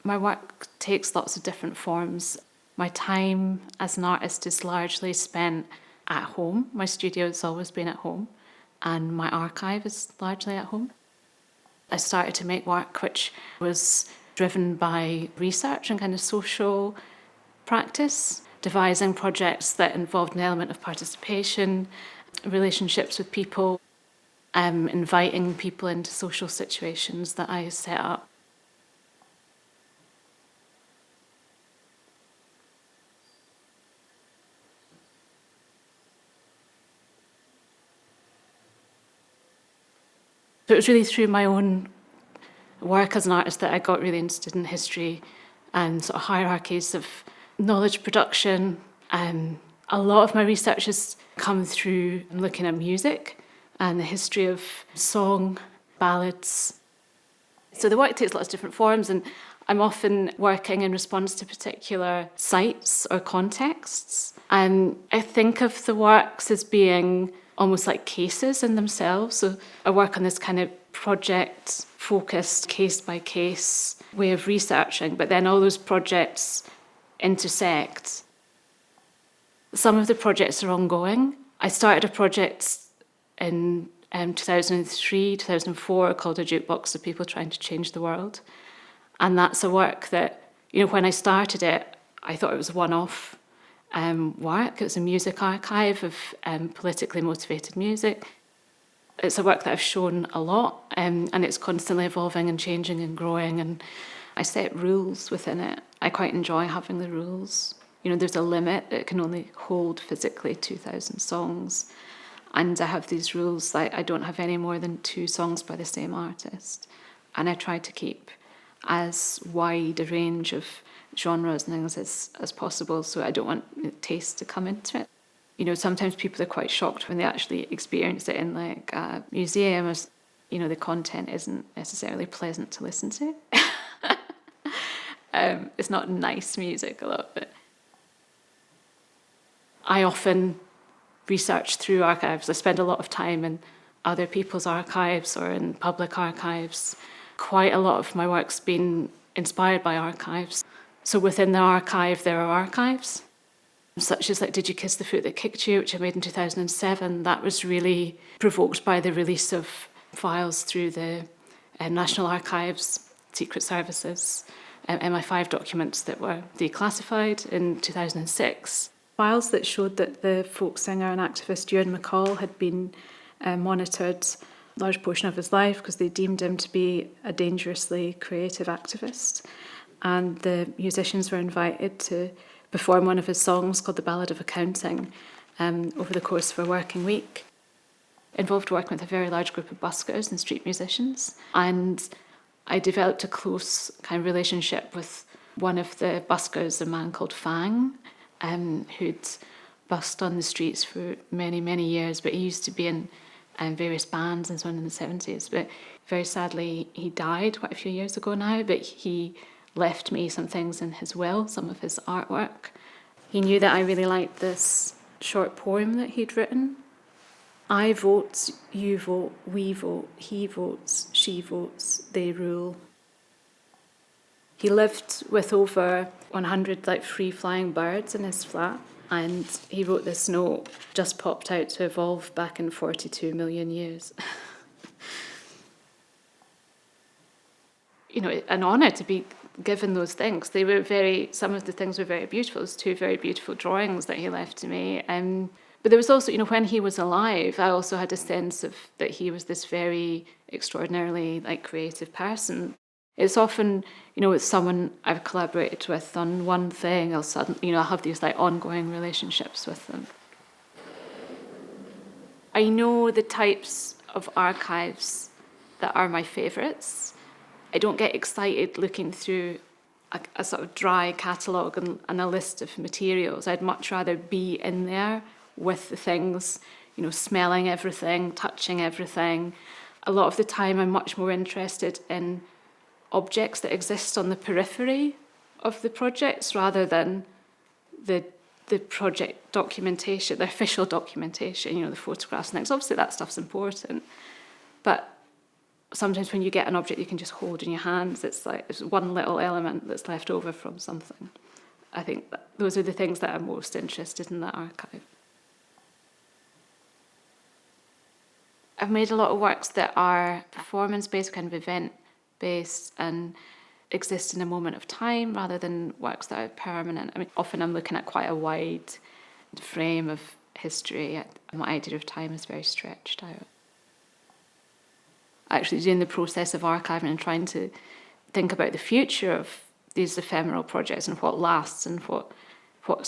My work takes lots of different forms. My time as an artist is largely spent at home. My studio has always been at home, and my archive is largely at home. I started to make work which was driven by research and kind of social practice, devising projects that involved an element of participation, relationships with people, inviting people into social situations that I set up. So it was really through my own work as an artist that I got really interested in history and sort of hierarchies of knowledge production. A lot of my research has come through looking at music and the history of song, ballads. So the work takes lots of different forms, and I'm often working in response to particular sites or contexts. And I think of the works as being almost like cases in themselves. So I work on this kind of project-focused, case-by-case way of researching, but then all those projects intersect. Some of the projects are ongoing. I started a project in 2003, 2004 called A Jukebox of People Trying to Change the World. And that's a work that, when I started it, I thought it was a one-off work. It was a music archive of politically motivated music. It's a work that I've shown a lot, and it's constantly evolving and changing and growing, and I set rules within it. I quite enjoy having the rules. There's a limit. It can only hold physically 2,000 songs, and I have these rules that I don't have any more than 2 songs by the same artist, and I try to keep as wide a range of genres and things as possible, so I don't want taste to come into it. Sometimes people are quite shocked when they actually experience it in like a museum, as the content isn't necessarily pleasant to listen to. It's not nice music, a lot of it. I often research through archives. I spend a lot of time in other people's archives or in public archives. Quite a lot of my work's been inspired by archives. So within the archive, there are archives, such as like Did You Kiss the Foot That Kicked You, which I made in 2007. That was really provoked by the release of files through the National Archives, Secret Services, MI5 documents that were declassified in 2006. Files that showed that the folk singer and activist Ewan MacColl had been monitored a large portion of his life because they deemed him to be a dangerously creative activist. And the musicians were invited to perform one of his songs called The Ballad of Accounting over the course of a working week. It involved working with a very large group of buskers and street musicians. And I developed a close kind of relationship with one of the buskers, a man called Fang, who'd busked on the streets for many, many years, but he used to be in various bands and so on in the 70s. But very sadly, he died quite a few years ago now, but he left me some things in his will, some of his artwork. He knew that I really liked this short poem that he'd written. I vote, you vote, we vote, he votes, she votes, they rule. He lived with over 100 free-flying birds in his flat, and he wrote this note, just popped out to evolve back in 42 million years. An honour to be given those things. Some of the things were very beautiful. It was 2 very beautiful drawings that he left to me. But there was also, when he was alive, I also had a sense of that he was this very extraordinarily creative person. It's often, with someone I've collaborated with on one thing, I'll suddenly, I'll have these ongoing relationships with them. I know the types of archives that are my favourites. I don't get excited looking through a sort of dry catalogue and a list of materials. I'd much rather be in there with the things, smelling everything, touching everything. A lot of the time I'm much more interested in objects that exist on the periphery of the projects rather than the project documentation, the official documentation, the photographs and things. Obviously that stuff's important, but sometimes when you get an object you can just hold in your hands, it's like it's one little element that's left over from something. I think those are the things that I'm most interested in that archive. I've made a lot of works that are performance-based, kind of event-based, and exist in a moment of time rather than works that are permanent. I mean, often I'm looking at quite a wide frame of history. My idea of time is very stretched out. Actually doing the process of archiving and trying to think about the future of these ephemeral projects and what lasts and what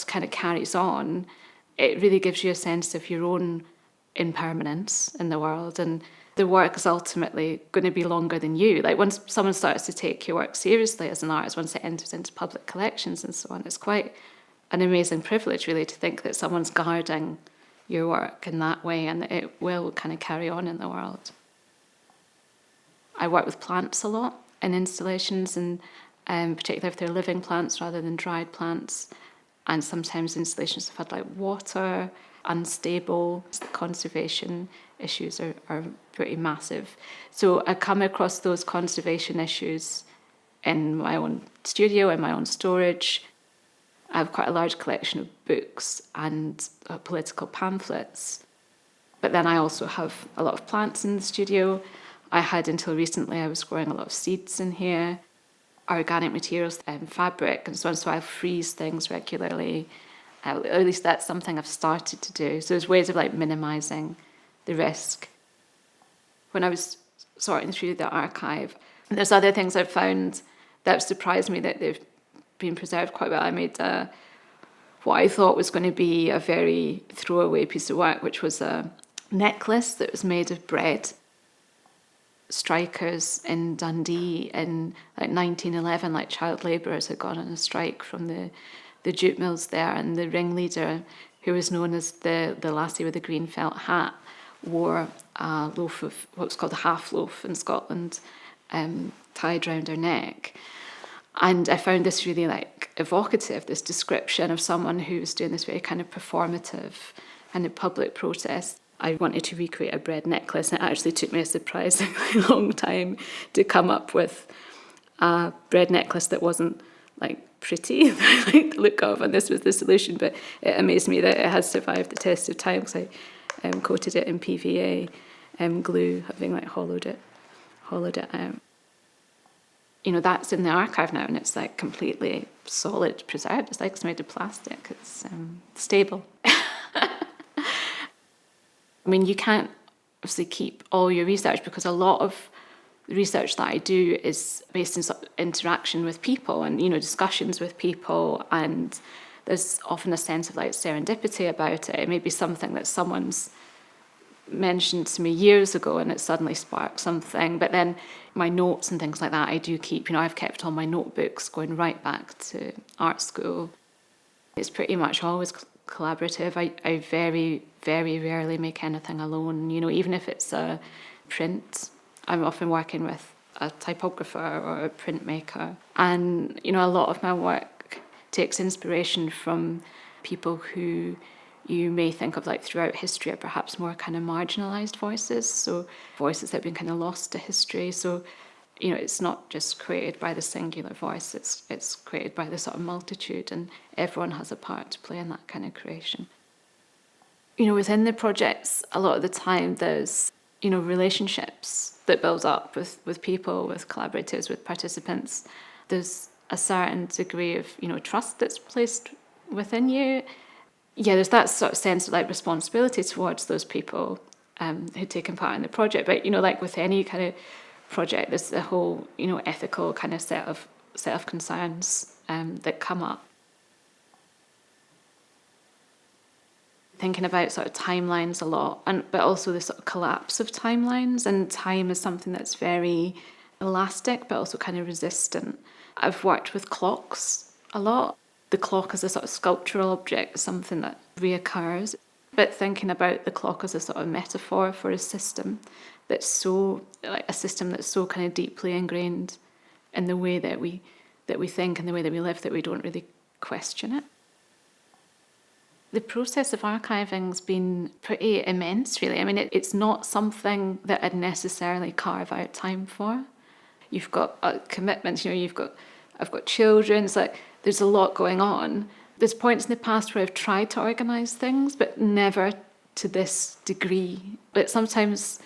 kind of carries on, it really gives you a sense of your own impermanence in the world, and the work is ultimately going to be longer than you. Like once someone starts to take your work seriously as an artist, once it enters into public collections and so on, it's quite an amazing privilege really to think that someone's guarding your work in that way and that it will kind of carry on in the world. I work with plants a lot in installations, and particularly if they're living plants rather than dried plants. And sometimes installations have had like water, unstable. The conservation issues are pretty massive. So I come across those conservation issues in my own studio, in my own storage. I have quite a large collection of books and political pamphlets. But then I also have a lot of plants in the studio. I had until recently, I was growing a lot of seeds in here, organic materials, fabric and so on. So I freeze things regularly. At least that's something I've started to do. So there's ways of like minimising the risk. When I was sorting through the archive, there's other things I've found that have surprised me that they've been preserved quite well. I made what I thought was going to be a very throwaway piece of work, which was a necklace that was made of bread. Strikers in Dundee in like 1911, like child labourers had gone on a strike from the jute mills there, and the ringleader, who was known as the lassie with the green felt hat, wore a loaf of what's called a half loaf in Scotland, tied round her neck. And I found this really like evocative, this description of someone who was doing this very kind of performative and a public protest. I wanted to recreate a bread necklace, and it actually took me a surprisingly long time to come up with a bread necklace that wasn't like pretty, that I liked the look of, and this was the solution. But it amazed me that it has survived the test of time, because I coated it in PVA glue, having like hollowed it out. You know, that's in the archive now, and it's like completely solid, preserved. It's like it's made of plastic. It's stable. I mean, you can't obviously keep all your research, because a lot of the research that I do is based in sort of interaction with people and, you know, discussions with people, and there's often a sense of like serendipity about it. It may be something that someone's mentioned to me years ago and it suddenly sparks something. But then my notes and things like that I do keep. You know, I've kept all my notebooks going right back to art school. It's pretty much always collaborative. I very, very rarely make anything alone. You know, even if it's a print, I'm often working with a typographer or a printmaker. And, you know, a lot of my work takes inspiration from people who you may think of like throughout history are perhaps more kind of marginalised voices, so voices that have been kind of lost to history. So, you know, it's not just created by the singular voice, it's created by the sort of multitude, and everyone has a part to play in that kind of creation. You know, within the projects, a lot of the time there's, you know, relationships that build up with people, with collaborators, with participants. There's a certain degree of, you know, trust that's placed within you. Yeah, there's that sort of sense of like responsibility towards those people who've taken part in the project. But, you know, like with any kind of project, there's a whole, you know, ethical kind of set of concerns that come up. Thinking about sort of timelines a lot, but also the sort of collapse of timelines, and time is something that's very elastic but also kind of resistant. I've worked with clocks a lot. The clock as a sort of sculptural object is something that reoccurs, but thinking about the clock as a sort of metaphor for a system that's so, like a system that's so kind of deeply ingrained in the way that we think and the way that we live, that we don't really question it. The process of archiving's been pretty immense, really. I mean, it's not something that I'd necessarily carve out time for. You've got commitments, I've got children, it's like there's a lot going on. There's points in the past where I've tried to organise things, but never to this degree. But sometimes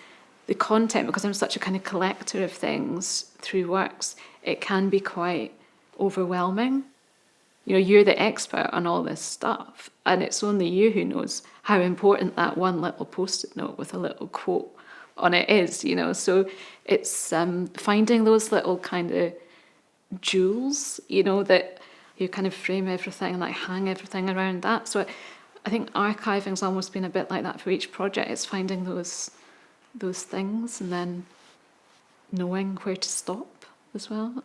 the content, because I'm such a kind of collector of things through works, it can be quite overwhelming. You're the expert on all this stuff, and it's only you who knows how important that one little post-it note with a little quote on it is, So it's finding those little kind of jewels, that you kind of frame everything and like hang everything around that. So I think archiving's almost been a bit like that for each project. It's finding those things and then knowing where to stop as well.